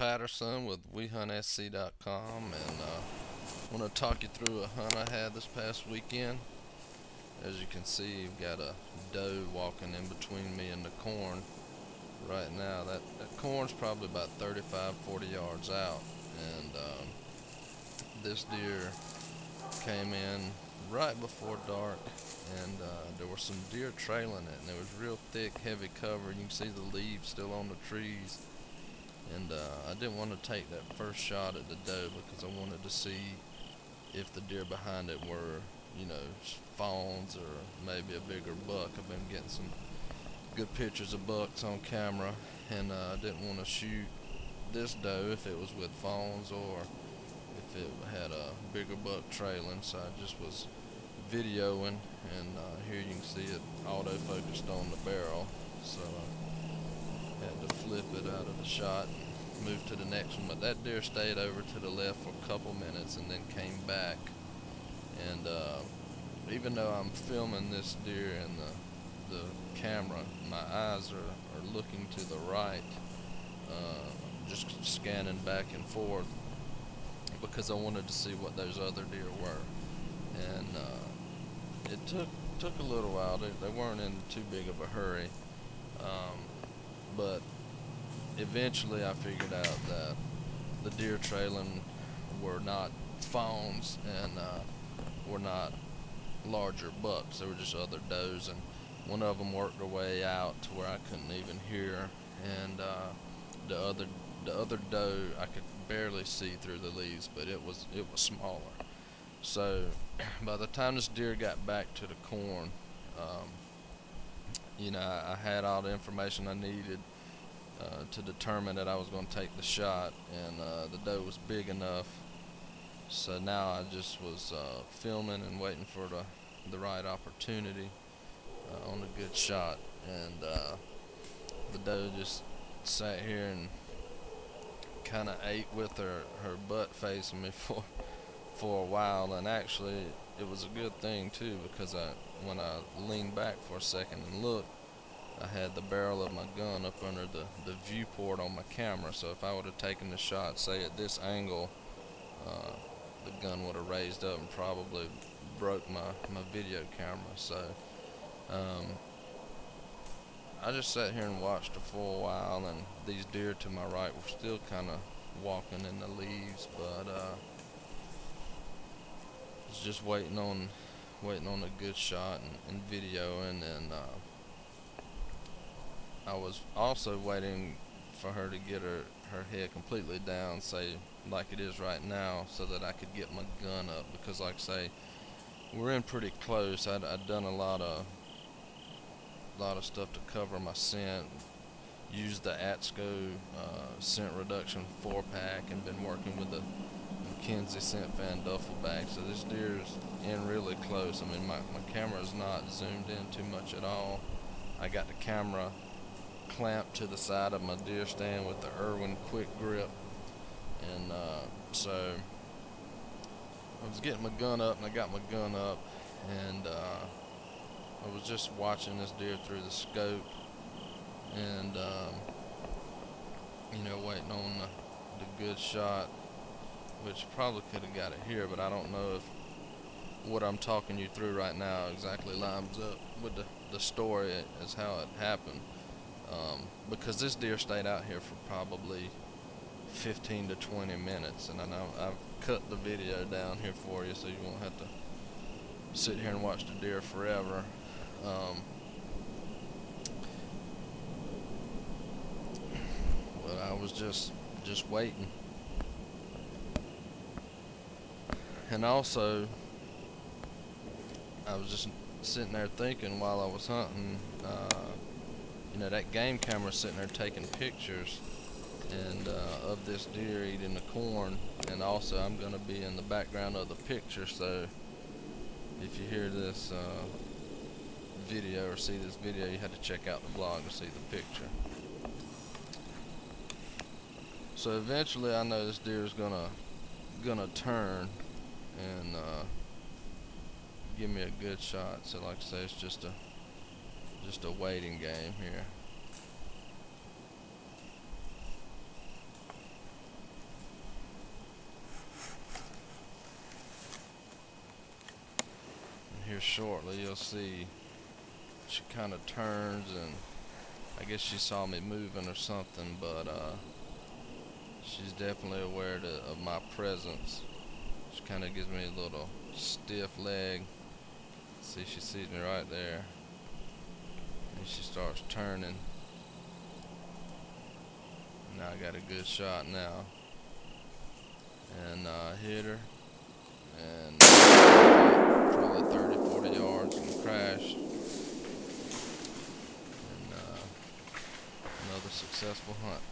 Patterson with WeHuntSC.com, and I want to talk you through a hunt I had this past weekend. As you can see, you've got a doe walking in between me and the corn right now. That corn's probably about 35-40 yards out, and this deer came in right before dark, and there were some deer trailing it, and there was real thick, heavy cover. You can see the leaves still on the trees, and I didn't want to take that first shot at the doe because I wanted to see if the deer behind it were, fawns or maybe a bigger buck. I've been getting some good pictures of bucks on camera, and I didn't want to shoot this doe if it was with fawns or if it had a bigger buck trailing, so I just was videoing, and here you can see it auto-focused on the barrel, so I had to flip it out of the shot and move to the next one. But that deer stayed over to the left for a couple minutes and then came back, and even though I'm filming this deer in the camera, my eyes are looking to the right, just scanning back and forth, because I wanted to see what those other deer were. And it took a little while. They weren't in too big of a hurry, but eventually I figured out that the deer trailing were not fawns and were not larger bucks. They were just other does, and one of them worked their way out to where I couldn't even hear, and the other doe I could barely see through the leaves, but it was smaller. So by the time this deer got back to the corn, I had all the information I needed to determine that I was going to take the shot, and the doe was big enough. So now I just was filming and waiting for the right opportunity on a good shot, and the doe just sat here and kind of ate with her butt facing me for a while. And actually it was a good thing too, because when I leaned back for a second and looked, I had the barrel of my gun up under the viewport on my camera, so if I would have taken the shot, say at this angle, the gun would have raised up and probably broke my video camera. So I just sat here and watched her for a while, and these deer to my right were still kind of walking in the leaves, but was just waiting on a good shot and videoing, and I was also waiting for her to get her head completely down, say like it is right now, so that I could get my gun up, because like I say, we're in pretty close. I'd done a lot of stuff to cover my scent, used the ATSCO scent reduction 4-pack, and been working with the McKenzie Scent Fan duffel bag. So this deer's in really close. I mean, my camera's not zoomed in too much at all. I got the camera clamped to the side of my deer stand with the Irwin Quick Grip, and so I was getting my gun up, and I got my gun up, and I was just watching this deer through the scope, and waiting on the good shot, which probably could have got it here, but I don't know if what I'm talking you through right now exactly lines up with the story as how it happened, because this deer stayed out here for probably 15 to 20 minutes, and I know I've cut the video down here for you so you won't have to sit here and watch the deer forever. But I was just waiting, and also I was just sitting there thinking while I was hunting, that game camera sitting there taking pictures, and of this deer eating the corn, and also I'm going to be in the background of the picture, so if you hear this video or see this video, you have to check out the blog to see the picture. So eventually I know this deer is gonna turn and give me a good shot. So like I say, it's just a waiting game here. here shortly, you'll see she kind of turns, and I guess she saw me moving or something, but she's definitely aware of my presence. She kind of gives me a little stiff leg. See, she sees me right there, and she starts turning. Now I got a good shot now, and hit her, and probably 30-40 yards, and crashed. And another successful hunt.